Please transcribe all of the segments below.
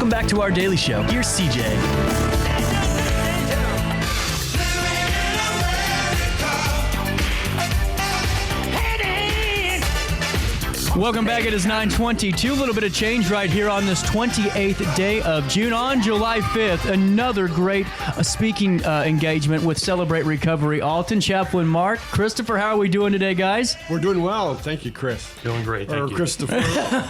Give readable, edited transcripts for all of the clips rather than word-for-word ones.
Welcome back to our daily show. Here's CJ. Welcome back. It is 9:22. A little bit of change right here on this 28th day of June. On July 5th, another great speaking engagement with Celebrate Recovery Alton. Chaplain Marc, Christopher, how are we doing today, guys? We're doing well. Thank you, Chris. Doing great. Thank you. Christopher.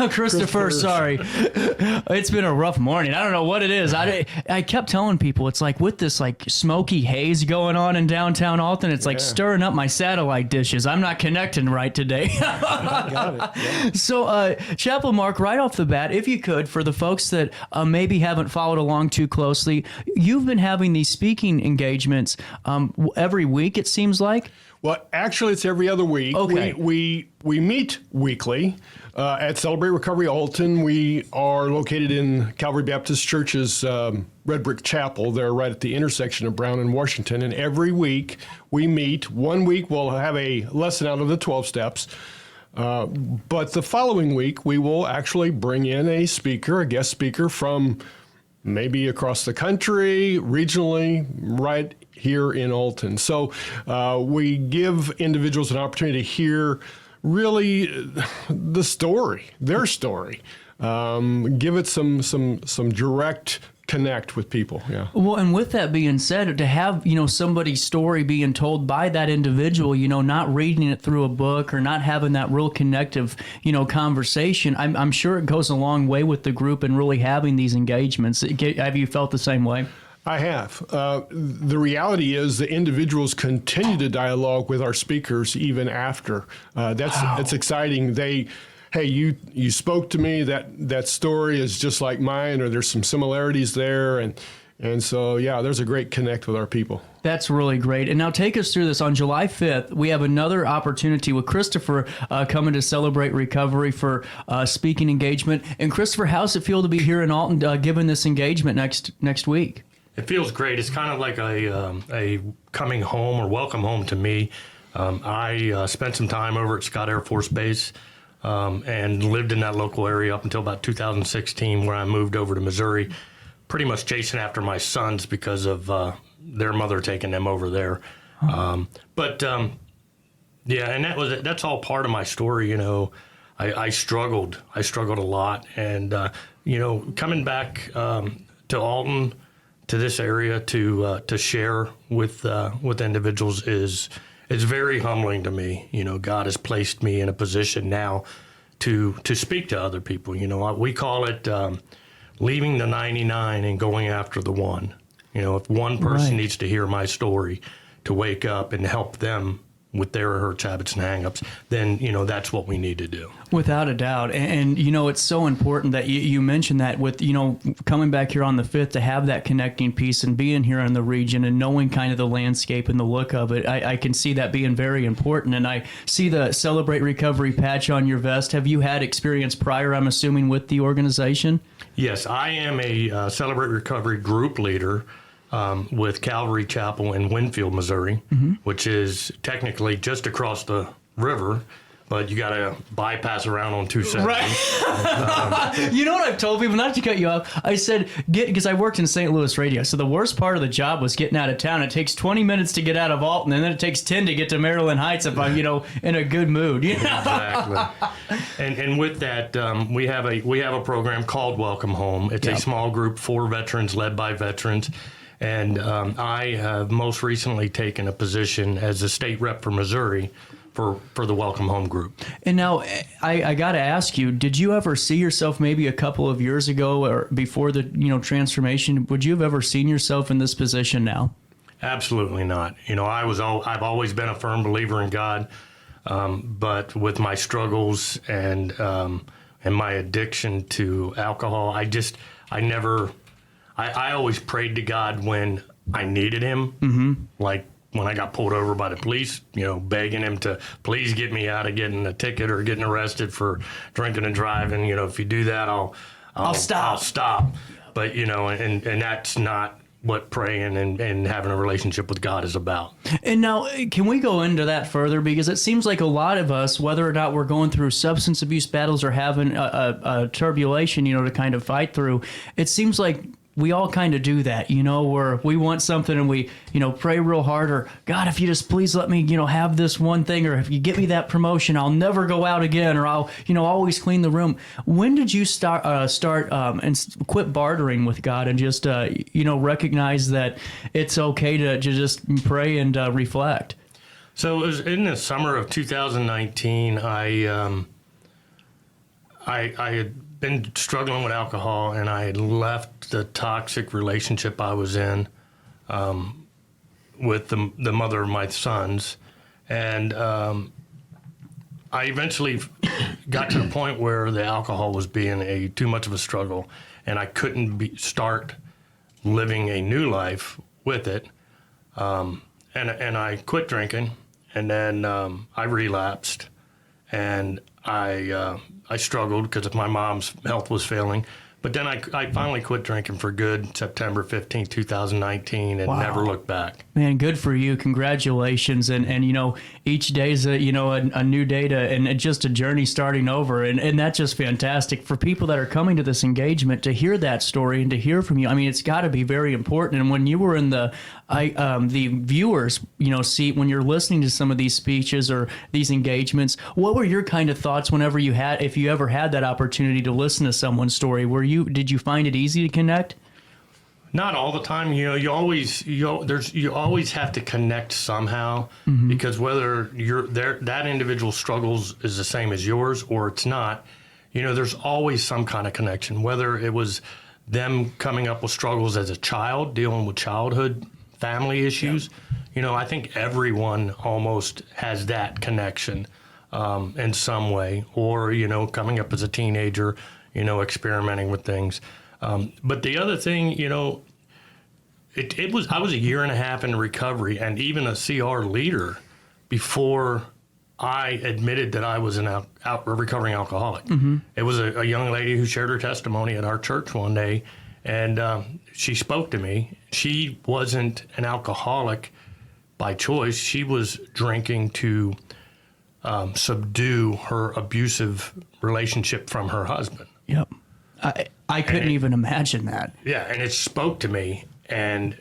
Christopher, sorry. It's been a rough morning. I don't know what it is. I kept telling people it's like with this like smoky haze going on in downtown Alton, it's like stirring up my satellite dishes. I'm not connecting right today. Got it. Yeah. So, Chaplain Marc, right off the bat, if you could, for the folks that maybe haven't followed along too closely, you've been having these speaking engagements every week, it seems like? Well, actually, it's every other week. Okay. We meet weekly at Celebrate Recovery Alton. We are located in Calvary Baptist Church's Red Brick Chapel. They're right at the intersection of Brown and Washington. And every week we meet. 1 week we'll have a lesson out of the 12 steps. But the following week, we will actually bring in a guest speaker from maybe across the country, regionally, right here in Alton. So we give individuals an opportunity to hear really the story, their story. Give it some direct connect with people. Yeah. Well, and with that being said, to have, somebody's story being told by that individual, not reading it through a book or not having that real connective, conversation, I'm sure it goes a long way with the group and really having these engagements. Have you felt the same way? I have. The reality is the individuals continue to dialogue with our speakers even after. That's exciting. Hey, you spoke to me, that story is just like mine, or there's some similarities there. And so, yeah, there's a great connect with our people. That's really great. And now take us through this. On July 5th, we have another opportunity with Christopher coming to Celebrate Recovery for speaking engagement. And Christopher, how's it feel to be here in Alton giving this engagement next week? It feels great. It's kind of like a coming home or welcome home to me. I spent some time over at Scott Air Force Base. And lived in that local area up until about 2016, where I moved over to Missouri, pretty much chasing after my sons because of their mother taking them over there. And that's all part of my story. I struggled a lot, and coming back to Alton, to this area, to share with individuals it's very humbling to me. God has placed me in a position now to speak to other people. We call it leaving the 99 and going after the one. If one person needs to hear my story to wake up and help them with their hurts, habits, and hang-ups, then, that's what we need to do. Without a doubt. And it's so important that you mentioned that with, coming back here on the 5th to have that connecting piece and being here in the region and knowing kind of the landscape and the look of it. I can see that being very important. And I see the Celebrate Recovery patch on your vest. Have you had experience prior, I'm assuming, with the organization? Yes, I am a Celebrate Recovery group leader with Calvary Chapel in Winfield, Missouri, which is technically just across the river, but you got to bypass around on 270. Right. You know what I've told people, not to cut you off, I said, because I worked in St. Louis radio, so the worst part of the job was getting out of town. It takes 20 minutes to get out of Alton, and then it takes 10 to get to Maryland Heights if I'm, in a good mood. Exactly. And with that, we have a program called Welcome Home. It's a small group for veterans, led by veterans. And I have most recently taken a position as a state rep for Missouri for the Welcome Home group. And now I got to ask you, did you ever see yourself maybe a couple of years ago or before the transformation? Would you have ever seen yourself in this position now? Absolutely not. I've always been a firm believer in God, but with my struggles and my addiction to alcohol, I always prayed to God when I needed him, like when I got pulled over by the police, begging him to please get me out of getting a ticket or getting arrested for drinking and driving. If you do that, I'll stop. But, and that's not what praying and having a relationship with God is about. And now, can we go into that further? Because it seems like a lot of us, whether or not we're going through substance abuse battles or having a turbulation, to kind of fight through, it seems like we all kind of do that, where we want something and we, pray real hard, or God, if you just please let me, have this one thing, or if you get me that promotion, I'll never go out again, or I'll, always clean the room. When did you start and quit bartering with God and just, recognize that it's okay to just pray and reflect? So it was in the summer of 2019. I had been struggling with alcohol, and I had left the toxic relationship I was in with the mother of my sons, and I eventually got to the point where the alcohol was being too much of a struggle, and I couldn't start living a new life with it, and I quit drinking, and then I relapsed, and I struggled because my mom's health was failing. But then I finally quit drinking for good September 15th, 2019, and never looked back. Man, good for you. Congratulations. And each day is a new day and just a journey starting over. And that's just fantastic for people that are coming to this engagement to hear that story and to hear from you. I mean, it's got to be very important. And when you were in the viewers, seat, when you're listening to some of these speeches or these engagements, what were your kind of thoughts whenever if you ever had that opportunity to listen to someone's story? Did you find it easy to connect? Not all the time. You always have to connect somehow, because whether that individual struggles is the same as yours or it's not, there's always some kind of connection. Whether it was them coming up with struggles as a child, dealing with childhood family issues, I think everyone almost has that connection in some way, or coming up as a teenager, experimenting with things. But the other thing, I was a year and a half in recovery and even a CR leader before I admitted that I was a recovering alcoholic. It was a young lady who shared her testimony at our church one day, and she spoke to me. She wasn't an alcoholic by choice. She was drinking to subdue her abusive relationship from her husband. Yep. I couldn't even imagine that. Yeah, and it spoke to me. And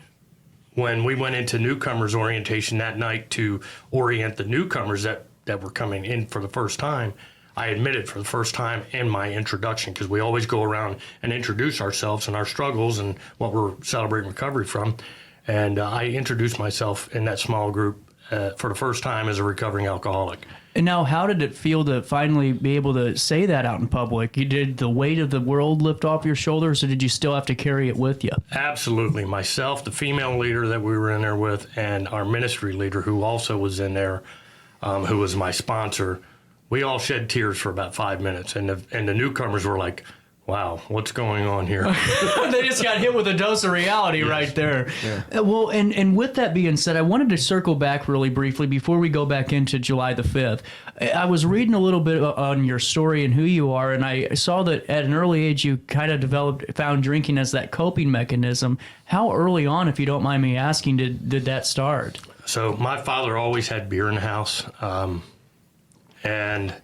when we went into newcomers orientation that night to orient the newcomers that were coming in for the first time, I admitted for the first time in my introduction, because we always go around and introduce ourselves and our struggles and what we're celebrating recovery from. And I introduced myself in that small group for the first time as a recovering alcoholic. And now, how did it feel to finally be able to say that out in public? Did the weight of the world lift off your shoulders, or did you still have to carry it with you? Absolutely. Myself, the female leader that we were in there with, and our ministry leader, who also was in there, who was my sponsor, we all shed tears for about 5 minutes. And the newcomers were like, wow, what's going on here? They just got hit with a dose of reality right there. Yeah. Well, and with that being said, I wanted to circle back really briefly before we go back into July the 5th. I was reading a little bit on your story and who you are, and I saw that at an early age you kind of found drinking as that coping mechanism. How early on, if you don't mind me asking, did that start? So my father always had beer in the house, and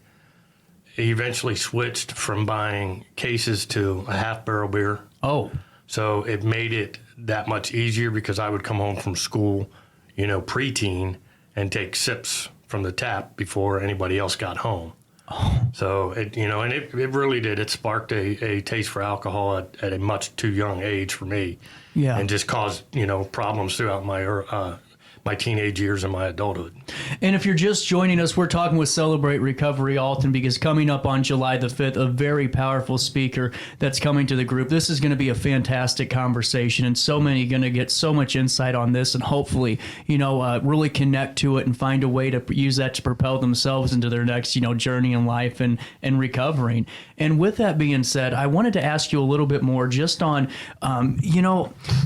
he eventually switched from buying cases to a half-barrel beer. Oh. So it made it that much easier, because I would come home from school, preteen, and take sips from the tap before anybody else got home. Oh. So, it really did. It sparked a taste for alcohol at a much too young age for me. Yeah. And just caused, problems throughout my teenage years and my adulthood. And if you're just joining us, we're talking with Celebrate Recovery Alton, because coming up on July the 5th, a very powerful speaker that's coming to the group. This is going to be a fantastic conversation, and so many going to get so much insight on this, and hopefully, really connect to it and find a way to use that to propel themselves into their next, journey in life and recovering. And with that being said, I wanted to ask you a little bit more just on,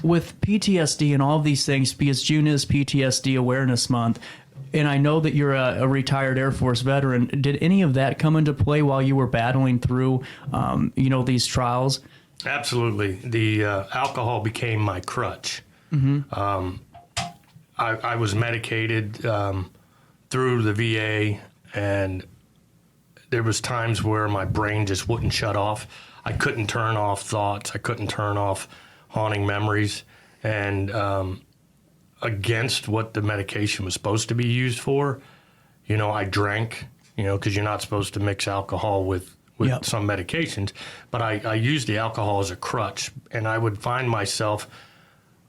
with PTSD and all of these things, because June is PTSD Awareness Month, and I know that you're a retired Air Force veteran. Did any of that come into play while you were battling through, these trials? Absolutely. The alcohol became my crutch. I was medicated through the VA, and there was times where my brain just wouldn't shut off. I couldn't turn off thoughts. I couldn't turn off haunting memories. And against what the medication was supposed to be used for, I drank, because you're not supposed to mix alcohol with Yep. some medications. But I used the alcohol as a crutch, and I would find myself,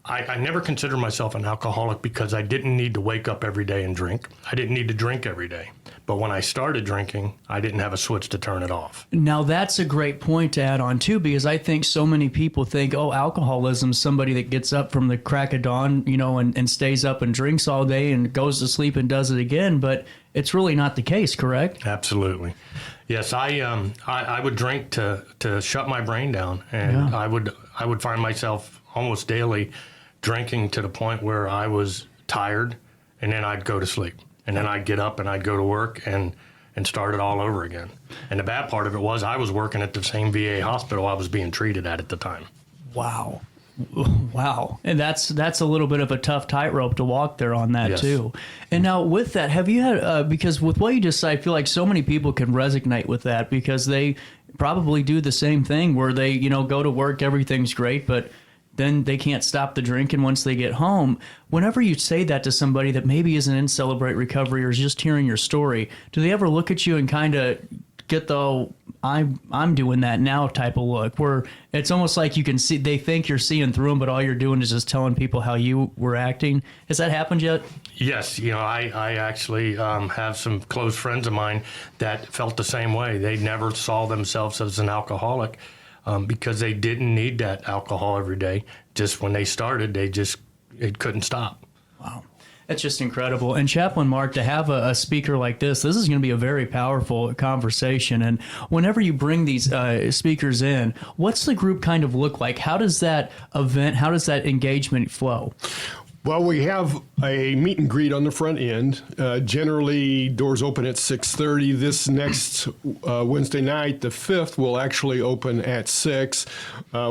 I never considered myself an alcoholic because I didn't need to wake up every day and drink. I didn't need to drink every day. But when I started drinking, I didn't have a switch to turn it off. Now, that's a great point to add on, too, because I think so many people think, oh, alcoholism's somebody that gets up from the crack of dawn, and stays up and drinks all day and goes to sleep and does it again. But it's really not the case, correct? Absolutely. Yes, I would drink to shut my brain down, and Yeah. I would find myself almost daily drinking to the point where I was tired, and then I'd go to sleep. And then I'd get up and I'd go to work and start it all over again. And the bad part of it was I was working at the same VA hospital I was being treated at the time. Wow. Wow. And that's a little bit of a tough tightrope to walk there on that, Yes. too. And now with that, have you had, because with what you just said, I feel like so many people can resonate with that because they probably do the same thing where they, go to work, everything's great, but then they can't stop the drinking once they get home. Whenever you say that to somebody that maybe isn't in Celebrate Recovery or is just hearing your story, do they ever look at you and kind of get the I'm doing that now type of look, where it's almost like you can see, they think you're seeing through them, but all you're doing is just telling people how you were acting? Has that happened yet? Yes, I actually have some close friends of mine that felt the same way. They never saw themselves as an alcoholic. Because they didn't need that alcohol every day. Just when they started, it couldn't stop. Wow. That's just incredible. And Chaplain Marc, to have a speaker like this is going to be a very powerful conversation. And whenever you bring these speakers in, what's the group kind of look like? How does that engagement flow? Well, we have a meet and greet on the front end. Generally, doors open at 6:30. This next Wednesday night, the 5th, will actually open at 6.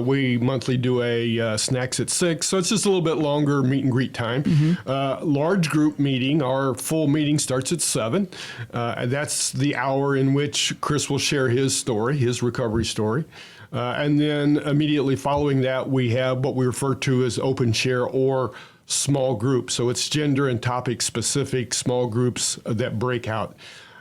We monthly do a snacks at 6, so it's just a little bit longer meet and greet time. Large group meeting, our full meeting starts at 7. That's the hour in which Chris will share his story, his recovery story. And then immediately following that, we have what we refer to as open share or small groups. So it's gender and topic specific small groups that break out.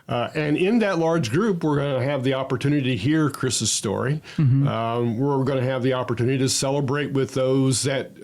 And in that large group, we're going to have the opportunity to hear Chris's story. We're going to have the opportunity to celebrate with those that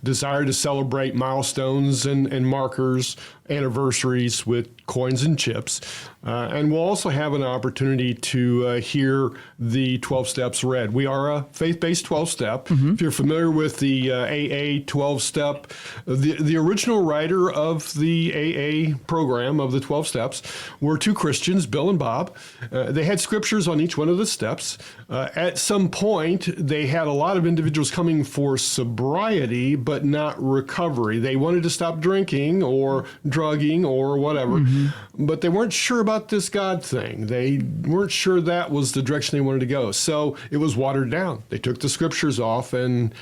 desire to celebrate milestones and markers, anniversaries with coins and chips. And we'll also have an opportunity to hear the 12 steps read. We are a faith-based 12-step. If you're familiar with the AA 12-step, the original writer of the AA program of the 12 steps were two Christians, Bill and Bob. They had scriptures on each one of the steps. At some point, they had a lot of individuals coming for sobriety, but not recovery. They wanted to stop drinking or drugging or whatever, but they weren't sure about this God thing. They weren't sure that was the direction they wanted to go. So it was watered down. They took the scriptures off, and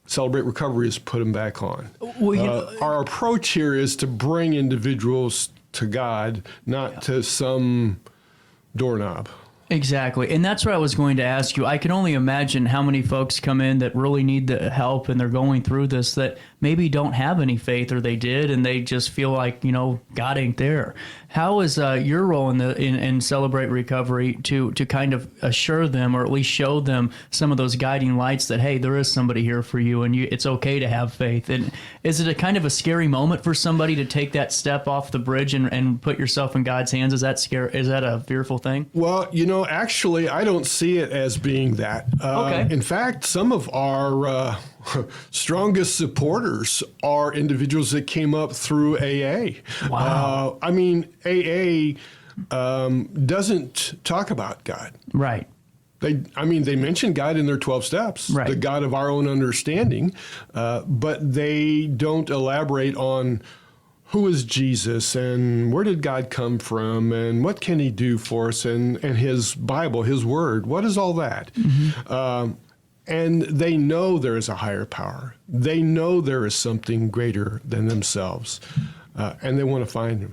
Celebrate Recovery has put them back on. Well, our approach here is to bring individuals to God, not to some doorknob. Exactly. And that's what I was going to ask you. I can only imagine how many folks come in that really need the help and they're going through this that maybe don't have any faith, or they did and they just feel like, God ain't there. How is your role in Celebrate Recovery to kind of assure them, or at least show them some of those guiding lights that, hey, there is somebody here for you and it's okay to have faith? And is it a kind of a scary moment for somebody to take that step off the bridge and put yourself in God's hands? Is that scary? Is that a fearful thing? Well, actually, I don't see it as being that. Okay. In fact, some of our strongest supporters are individuals that came up through AA. Wow. AA doesn't talk about God. Right. They mention God in their 12 steps, Right. the God of our own understanding, but they don't elaborate on who is Jesus and where did God come from and what can he do for us, and his Bible, his word. What is all that? And they know there is a higher power. They know there is something greater than themselves, and they want to find him.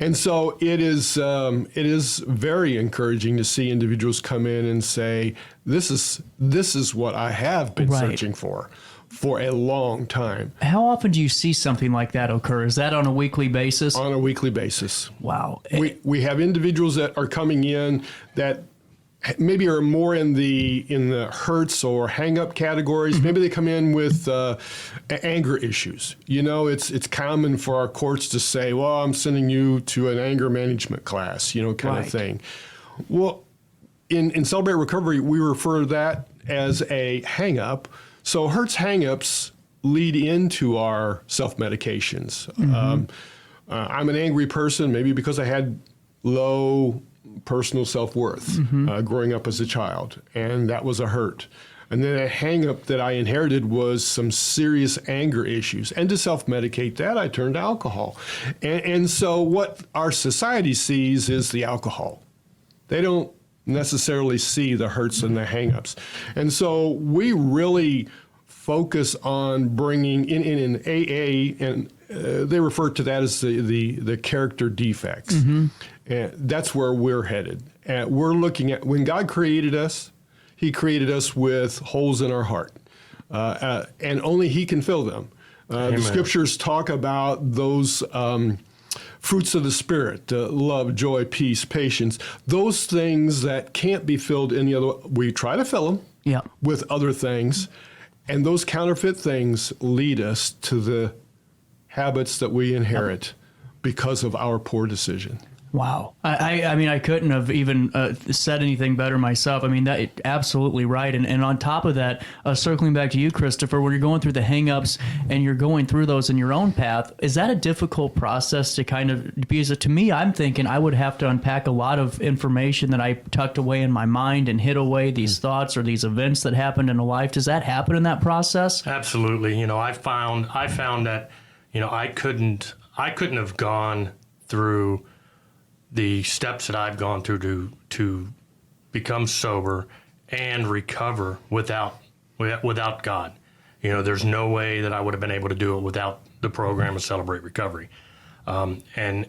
And so it is very encouraging to see individuals come in and say, this is what I have been searching for a long time. How often do you see something like that occur? Is that on a weekly basis? On a weekly basis. Wow. We have individuals that are coming in that maybe are more in the hurts or hang-up categories. Mm-hmm. Maybe they come in with anger issues. You know, it's common for our courts to say, well, I'm sending you to an anger management class, you know, kind of thing. Well, in Celebrate Recovery, we refer to that as a hang-up. So hurts, hang-ups lead into our self-medications. Mm-hmm. I'm an angry person, maybe because I had low personal self-worth growing up as a child, and that was a hurt. And then a hang-up that I inherited was some serious anger issues. And to self-medicate that, I turned to alcohol. And so what our society sees is the alcohol. They don't necessarily see the hurts and the hang-ups. And so we really focus on bringing in AA, and they refer to that as the character defects. Mm-hmm. And that's where we're headed. And we're looking at when God created us, he created us with holes in our heart, and only he can fill them. The scriptures talk about those fruits of the Spirit, love, joy, peace, patience, those things that can't be filled any other way. We try to fill them with other things, and those counterfeit things lead us to the habits that we inherit because of our poor decision. Wow. I mean, I couldn't have even said anything better myself. I mean, that absolutely right. And on top of that, circling back to you, Christopher, when you're going through the hang-ups and you're going through those in your own path, is that a difficult process to kind of, because to me, I'm thinking I would have to unpack a lot of information that I tucked away in my mind and hid away these thoughts or these events that happened in a life. Does that happen in that process? Absolutely. You know, I found that, you know, I couldn't have gone through the steps that I've gone through to become sober and recover without God. You know, there's no way that I would have been able to do it without the program of Celebrate Recovery. And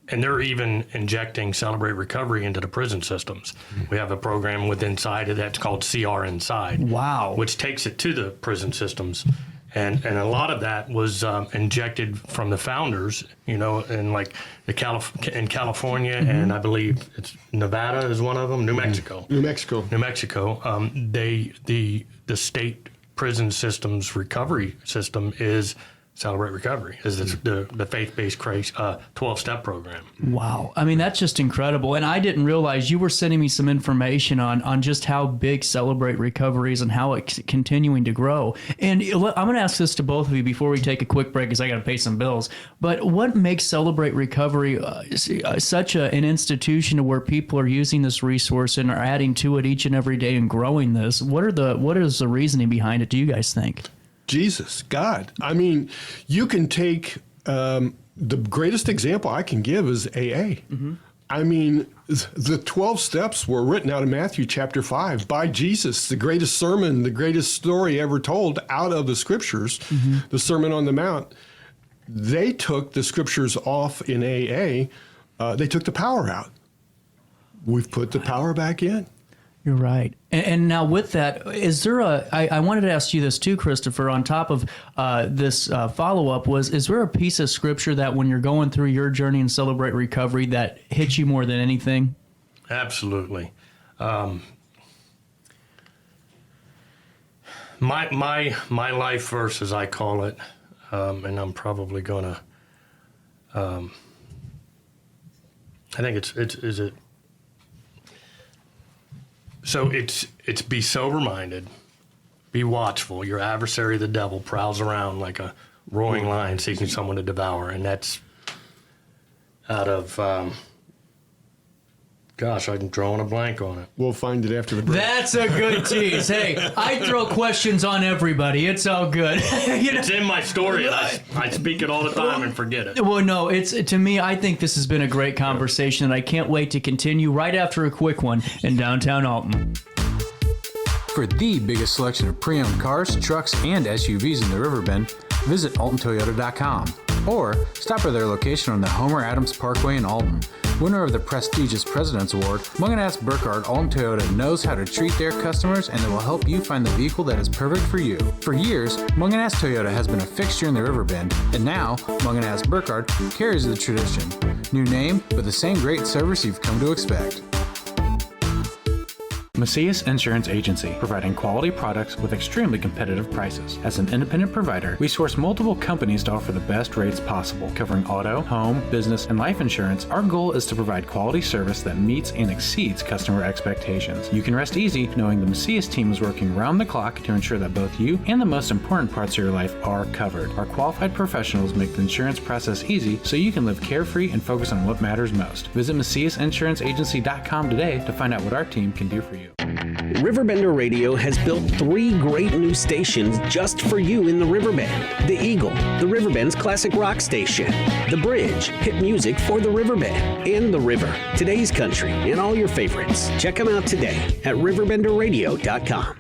they're even injecting Celebrate Recovery into the prison systems. We have a program inside of that's called CR Inside. Wow. Which takes it to the prison systems. And a lot of that was injected from the founders, you know, in like in California, and I believe it's Nevada is one of them, New Mexico. New Mexico. The state prison systems recovery system is Celebrate Recovery, is the faith-based 12-step program. Wow. I mean, that's just incredible. And I didn't realize you were sending me some information on just how big Celebrate Recovery is and how it's continuing to grow. And I'm going to ask this to both of you before we take a quick break because I got to pay some bills. But what makes Celebrate Recovery such an institution to where people are using this resource and are adding to it each and every day and growing this? What is the reasoning behind it, do you guys think? Jesus, God. I mean, you can take the greatest example I can give is AA. Mm-hmm. I mean, the 12 steps were written out of Matthew chapter 5 by Jesus, the greatest sermon, the greatest story ever told out of the scriptures, the Sermon on the Mount. They took the scriptures off in AA. They took the power out. We've put the power back in. You're right. And now with that, is there I wanted to ask you this too, Christopher, on top of this follow-up, is there a piece of scripture that when you're going through your journey and Celebrate Recovery that hits you more than anything? Absolutely. My life verse, as I call it, and I'm probably going to, I think So it's be sober-minded, be watchful. Your adversary, the devil, prowls around like a roaring lion seeking someone to devour. And that's out of, I'm drawing a blank on it. We'll find it after the break. That's a good tease. Hey, I throw questions on everybody. It's all good. It's in my story. And I speak it all the time and forget it. Well, no, to me, I think this has been a great conversation, and I can't wait to continue right after a quick one in downtown Alton. For the biggest selection of pre-owned cars, trucks, and SUVs in the Riverbend, visit AltonToyota.com or stop by their location on the Homer Adams Parkway in Alton. Winner of the prestigious President's Award, Munganast Burkhardt Alton Toyota knows how to treat their customers, and they will help you find the vehicle that is perfect for you. For years, Munganast Toyota has been a fixture in the Riverbend, and now Munganast Burkhardt carries the tradition. New name, but the same great service you've come to expect. Macias Insurance Agency, providing quality products with extremely competitive prices. As an independent provider, we source multiple companies to offer the best rates possible, covering auto, home, business, and life insurance. Our goal is to provide quality service that meets and exceeds customer expectations. You can rest easy knowing the Macias team is working round the clock to ensure that both you and the most important parts of your life are covered. Our qualified professionals make the insurance process easy so you can live carefree and focus on what matters most. Visit MaciasInsuranceAgency.com today to find out what our team can do for you. RiverBender Radio has built 3 great new stations just for you in the Riverbend. The Eagle, the Riverbend's classic rock station. The Bridge, hit music for the Riverbend. And The River, today's country, and all your favorites. Check them out today at RiverBenderRadio.com.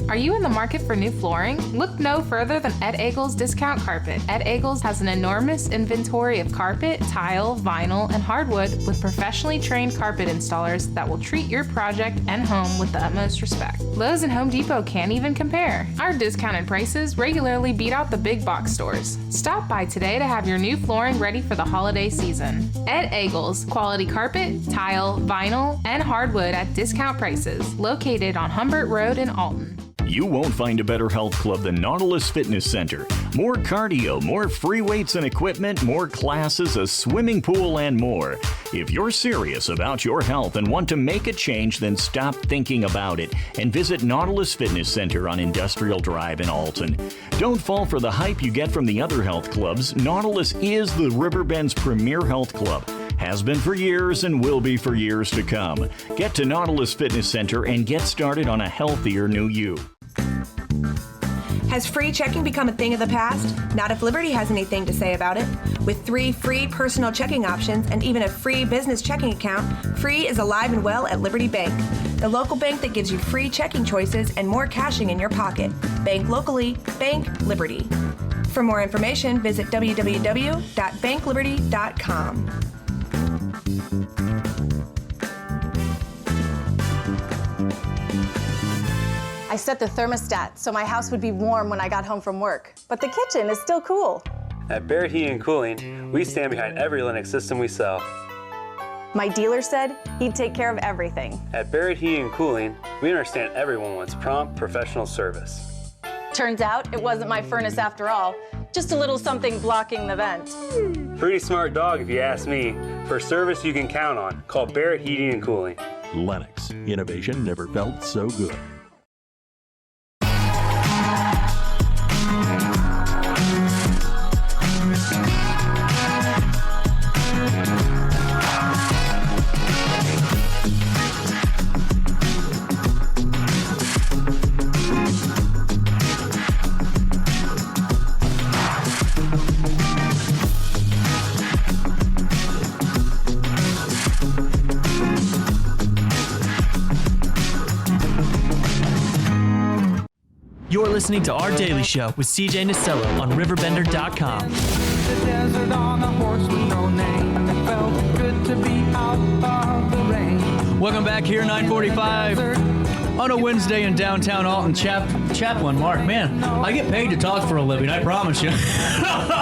Are you in the market for new flooring? Look no further than Ed Eagles Discount Carpet. Ed Eagles has an enormous inventory of carpet, tile, vinyl, and hardwood with professionally trained carpet installers that will treat your project and home with the utmost respect. Lowe's and Home Depot can't even compare. Our discounted prices regularly beat out the big box stores. Stop by today to have your new flooring ready for the holiday season. Ed Eagles, quality carpet, tile, vinyl, and hardwood at discount prices, located on Humbert Road in Alton. You won't find a better health club than Nautilus Fitness Center. More cardio, more free weights and equipment, more classes, a swimming pool, and more. If you're serious about your health and want to make a change, then stop thinking about it and visit Nautilus Fitness Center on Industrial Drive in Alton. Don't fall for the hype you get from the other health clubs. Nautilus is the Riverbend's premier health club. Has been for years and will be for years to come. Get to Nautilus Fitness Center and get started on a healthier new you. Has free checking become a thing of the past? Not if Liberty has anything to say about it. With 3 free personal checking options and even a free business checking account, Free is alive and well at Liberty Bank, the local bank that gives you free checking choices and more cashing in your pocket. Bank locally, bank Liberty. For more information, visit www.bankliberty.com. I set the thermostat so my house would be warm when I got home from work, but the kitchen is still cool. At Barrett Heating and Cooling, we stand behind every Lennox system we sell. My dealer said he'd take care of everything. At Barrett Heating and Cooling, we understand everyone wants prompt, professional service. Turns out it wasn't my furnace after all, just a little something blocking the vent. Pretty smart dog if you ask me. For service you can count on, call Barrett Heating and Cooling. Lennox, innovation never felt so good. You're listening to Our Daily Show with CJ Nasello on RiverBender.com. The desert on a horse with no name. It felt good to be out of the rain. Welcome back here, 9:45 on a Wednesday in downtown Alton. Chaplain Marc, man, I get paid to talk for a living, I promise you.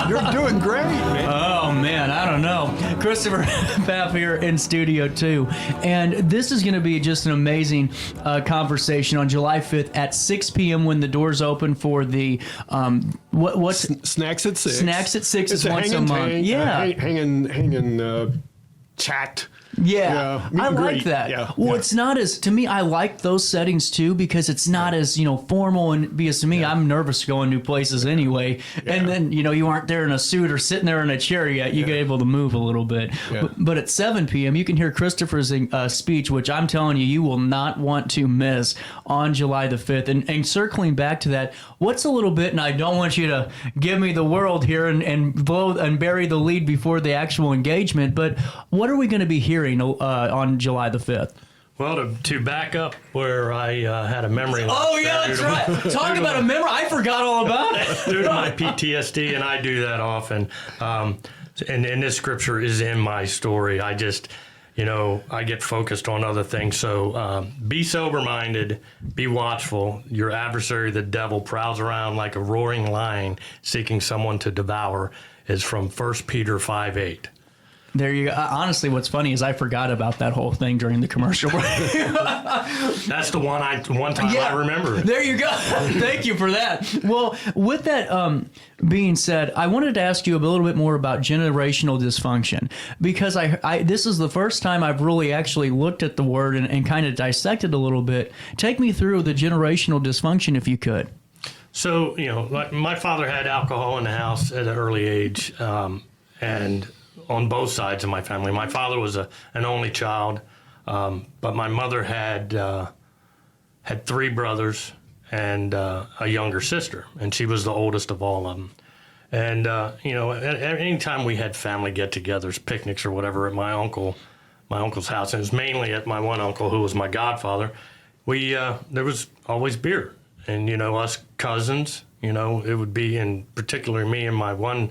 You're doing great, man. Oh, man, I don't know. Christopher Pfaff here in studio, too. And this is going to be just an amazing conversation on July 5th at 6 p.m. when the doors open for the, what's Snacks at 6. Snacks at 6 It's is once a month. Tank, Yeah. hanging chat. Yeah, meet I and like greet. that. Yeah, well, yeah. it's not as, to me, I like those settings too, because it's not as, formal, and because to me, I'm nervous going new places anyway. And then, you aren't there in a suit or sitting there in a chair yet. You get able to move a little bit. Yeah. But at 7 p.m., you can hear Christopher's speech, which I'm telling you, you will not want to miss on July the 5th. And circling back to that, what's a little bit, and I don't want you to give me the world here and blow and bury the lead before the actual engagement, but what are we going to be hearing on July the 5th? Well, to back up where I had a memory loss. Oh, yeah, that's right. Talk about a memory. I forgot all about it. Due to my PTSD, and I do that often. And this scripture is in my story. I just, I get focused on other things. So be sober-minded, be watchful. Your adversary, the devil, prowls around like a roaring lion seeking someone to devour, is from 1 Peter 5:8. There you go. Honestly, what's funny is I forgot about that whole thing during the commercial break. That's the one time I remember it. There you go. Thank you for that. Well, with that being said, I wanted to ask you a little bit more about generational dysfunction, because this is the first time I've really actually looked at the word and kind of dissected a little bit. Take me through the generational dysfunction, if you could. So, like my father had alcohol in the house at an early age, and on both sides of my family. My father was an only child, but my mother had 3 brothers and a younger sister, and she was the oldest of all of them. And any time we had family get-togethers, picnics or whatever at my uncle's house, and it was mainly at my one uncle who was my godfather, there was always beer. And us cousins, it would be, in particular me and my one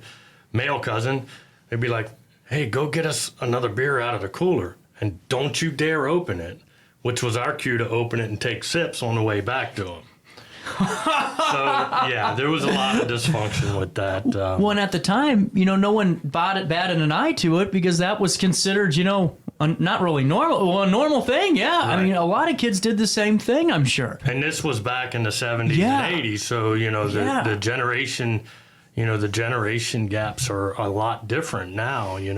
male cousin, they'd be like, hey, go get us another beer out of the cooler, and don't you dare open it, which was our cue to open it and take sips on the way back to them. So, yeah, there was a lot of dysfunction with that. Well, and at the time, no one batted an eye to it, because that was considered, not really normal. Well, a normal thing, yeah. Right. I mean, a lot of kids did the same thing, I'm sure. And this was back in the 70s and 80s, so, the generation... the generation gaps are a lot different now, and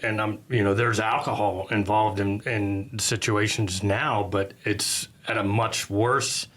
there's alcohol involved in situations now, but it's at a much worse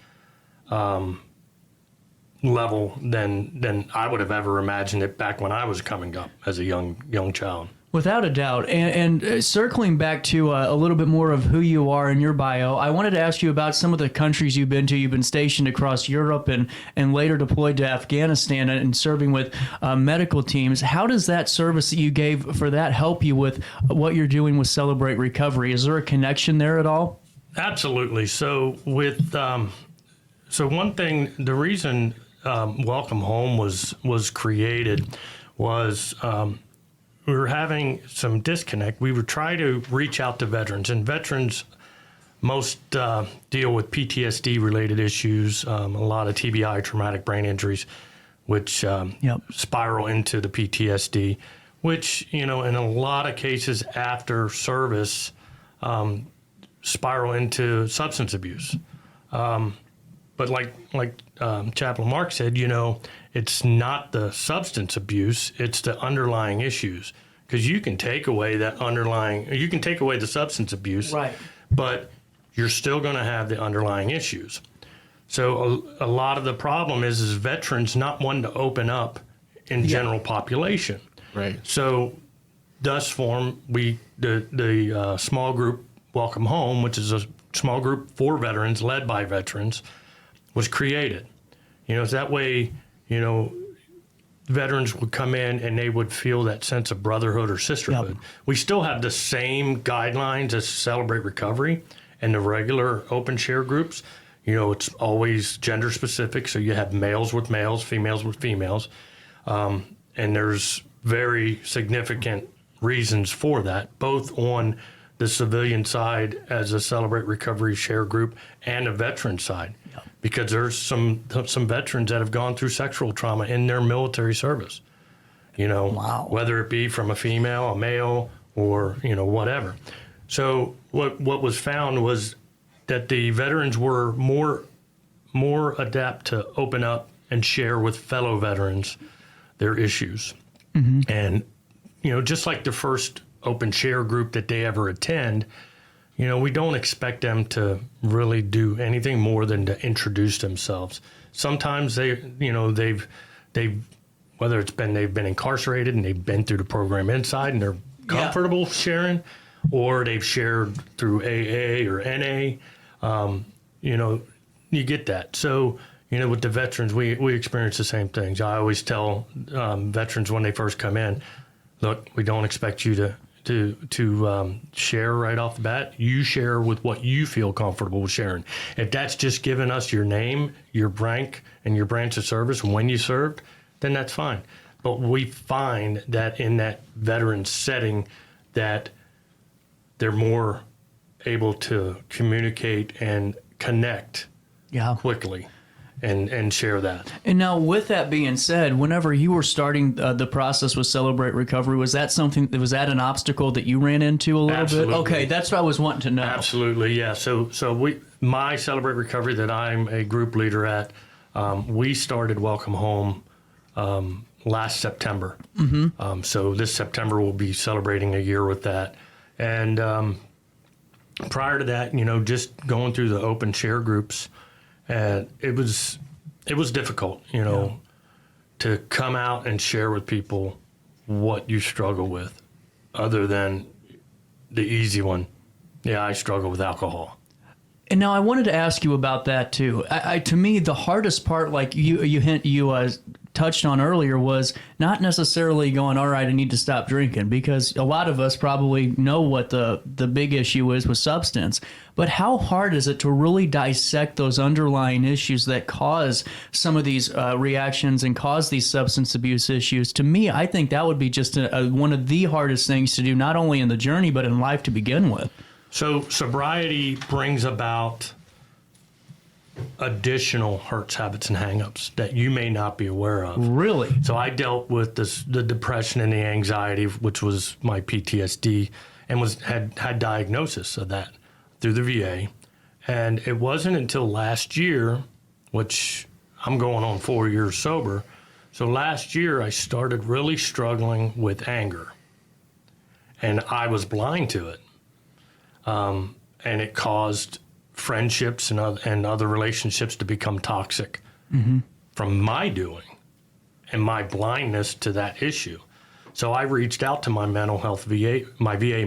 level than I would have ever imagined it back when I was coming up as a young child. Without a doubt. And circling back to a little bit more of who you are in your bio, I wanted to ask you about some of the countries you've been to. You've been stationed across Europe and later deployed to Afghanistan and serving with medical teams. How does that service that you gave for that help you with what you're doing with Celebrate Recovery? Is there a connection there at all? Absolutely. So one thing, the reason Welcome Home was created was... we were having some disconnect. We would try to reach out to veterans, and veterans most deal with PTSD-related issues, a lot of TBI, traumatic brain injuries, which spiral into the PTSD, which, in a lot of cases after service, spiral into substance abuse. But like Chaplain Marc said, it's not the substance abuse, it's the underlying issues. Because you can take away the substance abuse, right, but you're still going to have the underlying issues. So a lot of the problem is veterans not wanting to open up in general population. Right. So thus form the small group Welcome Home, which is a small group for veterans, led by veterans, was created. So that way, veterans would come in and they would feel that sense of brotherhood or sisterhood. Yep. We still have the same guidelines as Celebrate Recovery and the regular open share groups. It's always gender specific, so you have males with males, females with females. And there's very significant reasons for that, both on the civilian side as a Celebrate Recovery share group and a veteran side. Yep. Because there's some veterans that have gone through sexual trauma in their military service, wow, whether it be from a female, a male, or, whatever. So what was found was that the veterans were more adept to open up and share with fellow veterans their issues. Mm-hmm. And, just like the first open share group that they ever attend, we don't expect them to really do anything more than to introduce themselves. Sometimes they've whether it's been they've been incarcerated and they've been through the program inside and they're comfortable sharing, or they've shared through AA or NA. You get that. So, with the veterans, we experience the same things. I always tell veterans when they first come in, look, we don't expect you to share right off the bat, you share with what you feel comfortable with sharing. If that's just giving us your name, your rank, and your branch of service when you served, then that's fine. But we find that in that veteran setting that they're more able to communicate and connect quickly and share that. And now, with that being said, whenever you were starting the process with Celebrate Recovery, was that an obstacle that you ran into a little bit? Okay, that's what I was wanting to know. Absolutely, yeah. So my Celebrate Recovery that I'm a group leader at, we started Welcome Home last September. Mm-hmm. So this September we'll be celebrating a year with that. And prior to that, just going through the open share groups, and it was difficult, to come out and share with people what you struggle with, other than the easy one. Yeah, I struggle with alcohol. And now I wanted to ask you about that too. To me, the hardest part, like you touched on earlier, was not necessarily going, all right, I need to stop drinking, because a lot of us probably know what the big issue is with substance. But how hard is it to really dissect those underlying issues that cause some of these reactions and cause these substance abuse issues? To me, I think that would be just one of the hardest things to do, not only in the journey, but in life to begin with. So sobriety brings about additional hurts, habits, and hangups that you may not be aware of. Really? So I dealt with the depression and the anxiety, which was my PTSD, and had diagnosis of that through the VA. And it wasn't until last year, which I'm going on 4 years sober. So last year I started really struggling with anger, and I was blind to it. And it caused friendships and other relationships to become toxic from my doing and my blindness to that issue. So I reached out to my VA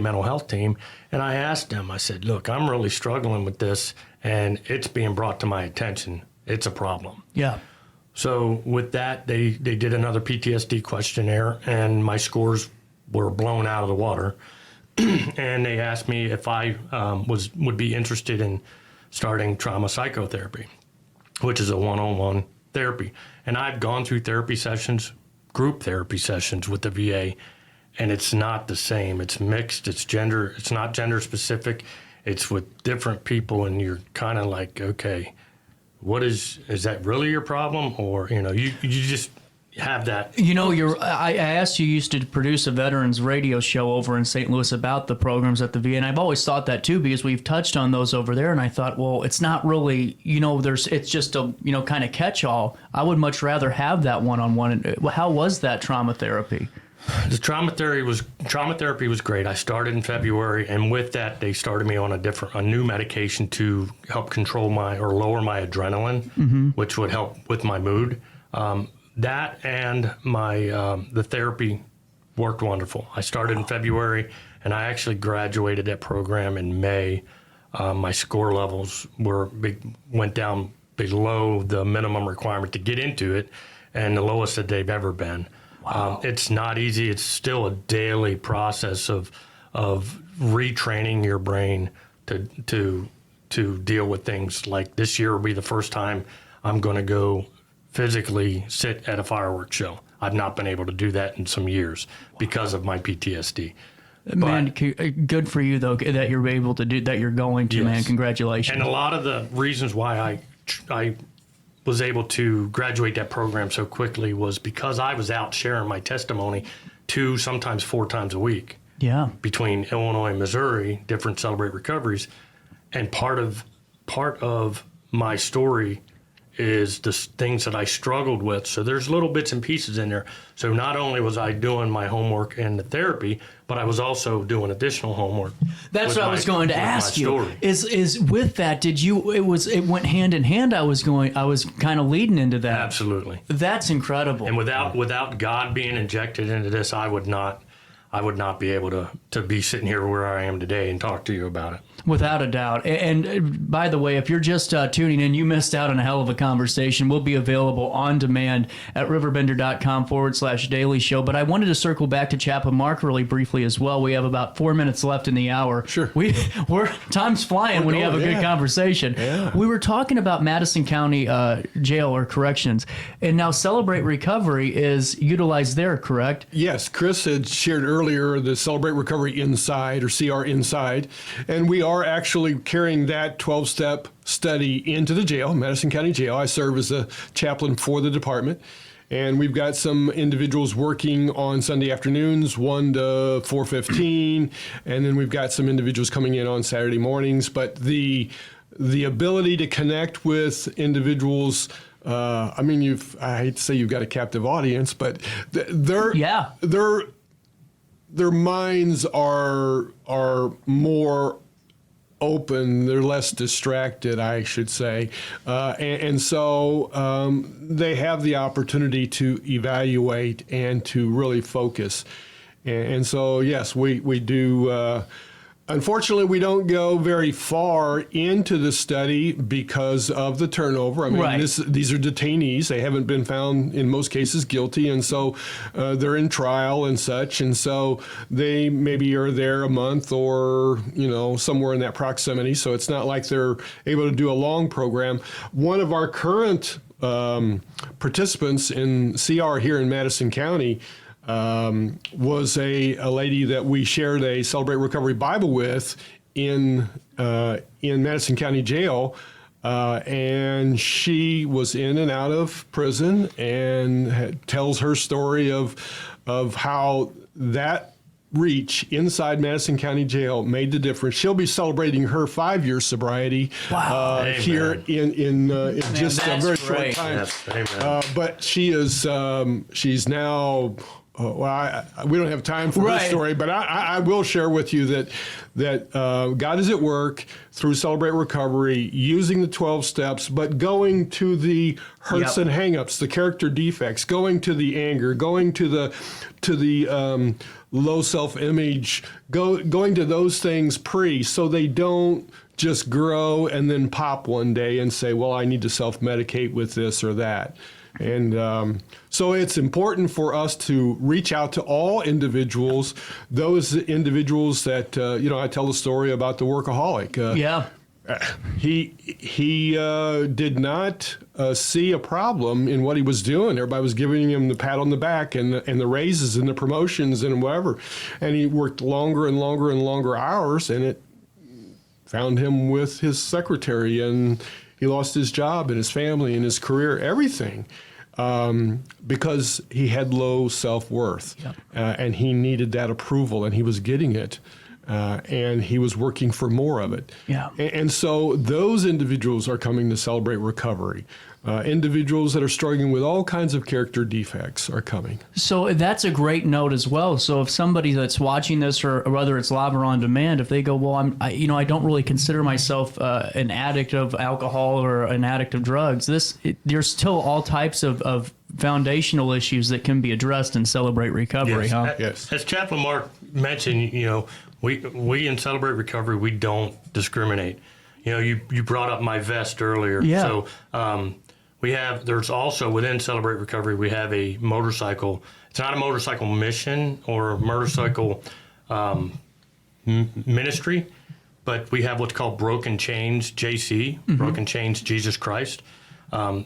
mental health team, and I asked them, I said, look, I'm really struggling with this, and it's being brought to my attention. It's a problem. Yeah. So with that, they did another PTSD questionnaire, and my scores were blown out of the water. And they asked me if I would be interested in starting trauma psychotherapy, which is a one-on-one therapy. And I've gone through therapy sessions, group therapy sessions with the VA, and it's not the same. It's mixed. It's not gender specific. It's with different people, and you're kind of like, okay, what is that really your problem? Or, you just have that. I asked you used to produce a veterans radio show over in St. Louis about the programs at the VA, and I've always thought that too, because we've touched on those over there, and I thought, well, it's not really, it's just a, kind of catch-all. I would much rather have that one-on-one. How was that trauma therapy? The trauma therapy was great. I started in February, and with that, they started me on a new medication to help control lower my adrenaline, which would help with my mood. That and the therapy worked wonderful. I started in February, and I actually graduated that program in May. My score levels went down below the minimum requirement to get into it, and the lowest that they've ever been. Wow. It's not easy. It's still a daily process of retraining your brain to deal with things like this year will be the first time I'm going to go physically sit at a fireworks show. I've not been able to do that in some years because of my PTSD. Man, good for you though that you're able to do that. You're going to, yes. Man, congratulations. And a lot of the reasons why I was able to graduate that program so quickly was because I was out sharing my testimony 2, sometimes 4 times a week. Yeah. Between Illinois and Missouri, different Celebrate Recoveries, and part of my story is the things that I struggled with. So there's little bits and pieces in there. So not only was I doing my homework and the therapy, but I was also doing additional homework. That's what I was going to ask you. Is with that, it went hand in hand. I was kind of leading into that. Absolutely. That's incredible. And without God being injected into this, I would not be able to be sitting here where I am today and talk to you about it. Without a doubt. And by the way, if you're just tuning in, you missed out on a hell of a conversation. We'll be available on demand at RiverBender.com/daily show. But I wanted to circle back to Chaplain Marc really briefly as well. We have about 4 minutes left in the hour. Sure. Time's flying when you have a good conversation. Yeah. We were talking about Madison County Jail or Corrections. And now Celebrate Recovery is utilized there, correct? Yes, Chris had shared earlier the Celebrate Recovery Inside, or CR Inside, and we are actually carrying that 12-step study into the jail, Madison County Jail. I serve as a chaplain for the department, and we've got some individuals working on Sunday afternoons, 1 to 4:15, and then we've got some individuals coming in on Saturday mornings. But the ability to connect with individuals, I hate to say you've got a captive audience, but their minds are more open, they're less distracted, I should say, and so they have the opportunity to evaluate and to really focus. And so, yes, we do. Unfortunately, we don't go very far into the study because of the turnover. I mean, Right. these are detainees. They haven't been found, in most cases, guilty, and so they're in trial and such. And so they maybe are there a month or, somewhere in that proximity. So it's not like they're able to do a long program. One of our current participants in CR here in Madison County was a lady that we shared a Celebrate Recovery Bible with in Madison County Jail, and she was in and out of prison and tells her story of how that reach inside Madison County Jail made the difference. She'll be celebrating her 5-year sobriety here in just a very short time. Yes, but she is she's now. We don't have time for her story, but I will share with you that God is at work through Celebrate Recovery, using the 12 steps, but going to the hurts and hangups, the character defects, going to the anger, going to the low self-image, going to those things so they don't just grow and then pop one day and say, well, I need to self-medicate with this or that. And so it's important for us to reach out to all individuals, those individuals that, I tell the story about the workaholic. He did not see a problem in what he was doing. Everybody was giving him the pat on the back and the raises and the promotions and whatever. And he worked longer and longer and longer hours, and it found him with his secretary, and he lost his job and his family and his career, everything. Because he had low self-worth, and he needed that approval, and he was getting it, and he was working for more of it. And so those individuals are coming to Celebrate Recovery. Individuals that are struggling with all kinds of character defects are coming. So that's a great note as well. So if somebody that's watching this, or whether it's live or on demand, if they go, well, I don't really consider myself an addict of alcohol or an addict of drugs. There's still all types of foundational issues that can be addressed in Celebrate Recovery. Yes. As Chaplain Marc mentioned, we in Celebrate Recovery, we don't discriminate. You brought up my vest earlier. Yeah. So there's also within Celebrate Recovery, we have a motorcycle. It's not a motorcycle mission or a motorcycle ministry, but we have what's called Broken Chains JC, Broken Chains Jesus Christ.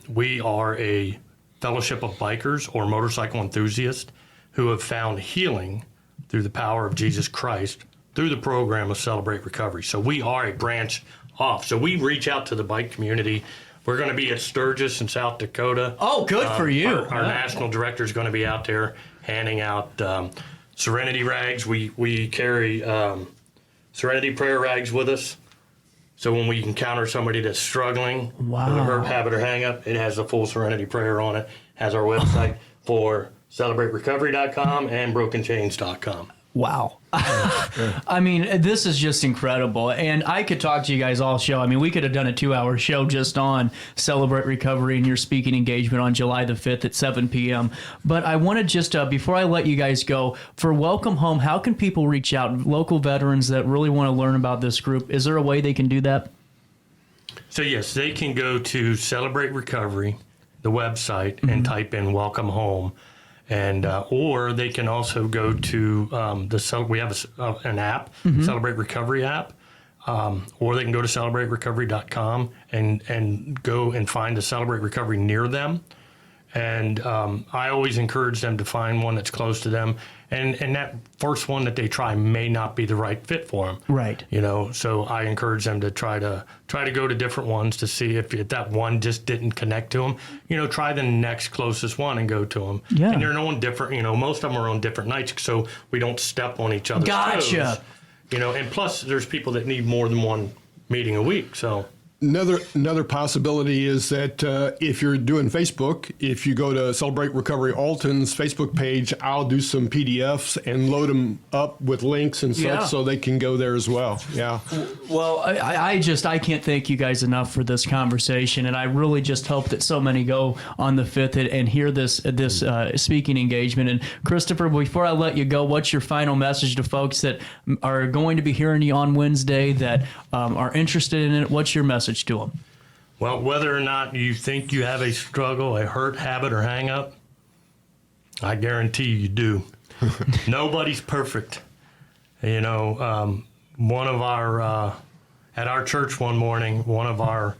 We are a fellowship of bikers or motorcycle enthusiasts who have found healing through the power of Jesus Christ through the program of Celebrate Recovery. So we are a branch off. So we reach out to the bike community. We're going to be at Sturgis in South Dakota. Oh, good for you. Our national director is going to be out there handing out Serenity rags. We carry Serenity prayer rags with us. So when we encounter somebody that's struggling with a hurt, habit, or hang-up, it has the full Serenity prayer on it. Has our website for CelebrateRecovery.com and BrokenChains.com. Wow. I mean, this is just incredible. And I could talk to you guys all show. I mean, we could have done a 2-hour show just on Celebrate Recovery and your speaking engagement on July the 5th at 7 p.m. But I want to just, before I let you guys go, for Welcome Home, how can people reach out? Local veterans that really want to learn about this group, is there a way they can do that? So, yes, they can go to Celebrate Recovery, the website, and type in Welcome Home. And or they can also go to we have an app, Celebrate Recovery app, or they can go to CelebrateRecovery.com and go and find a Celebrate Recovery near them. And I always encourage them to find one that's close to them. And that first one that they try may not be the right fit for them. Right. You know, so I encourage them to try to go to different ones to see if that one just didn't connect to them. You know, try the next closest one and go to them. Yeah. And they're on different, you know, most of them are on different nights, so we don't step on each other's toes. You know, and plus there's people that need more than one meeting a week, so. Another possibility is that if you're doing Facebook, if you go to Celebrate Recovery Alton's Facebook page, I'll do some PDFs and load them up with links and such so they can go there as well. Yeah. Well, I can't thank you guys enough for this conversation, and I really just hope that so many go on the 5th and hear this speaking engagement. And Christopher, before I let you go, what's your final message to folks that are going to be hearing you on Wednesday that are interested in it? What's your message to them? Well, whether or not you think you have a struggle, a hurt, habit, or hang up, I guarantee you do. Nobody's perfect. You know, one of our, at our church one morning, one of our,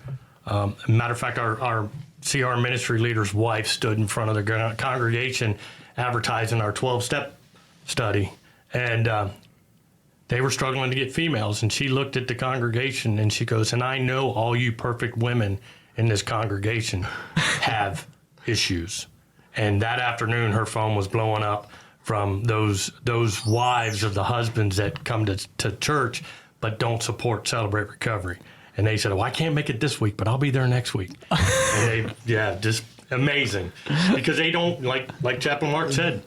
matter of fact, our CR ministry leader's wife stood in front of the congregation advertising our 12-step study. And they were struggling to get females, and she looked at the congregation and she goes, and I know all you perfect women in this congregation have issues. And that afternoon, her phone was blowing up from those wives of the husbands that come to church but don't support Celebrate Recovery. And they said, oh, I can't make it this week, but I'll be there next week. And just amazing. Because they don't, like Chaplain Marc said,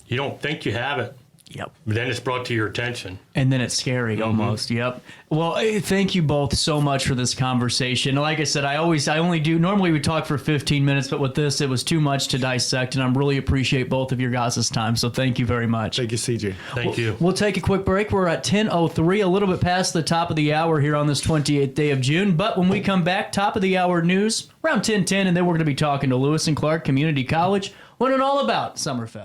you don't think you have it. Yep. But then it's brought to your attention. And then it's scary almost. Yep. Well, thank you both so much for this conversation. Like I said, normally we talk for 15 minutes, but with this, it was too much to dissect, and I really appreciate both of your guys' time. So thank you very much. Thank you, CJ. Thank you. We'll take a quick break. We're at 10:03, a little bit past the top of the hour here on this 28th day of June. But when we come back, top of the hour news around 10:10, and then we're going to be talking to Lewis and Clark Community College, learning all about Summerfest.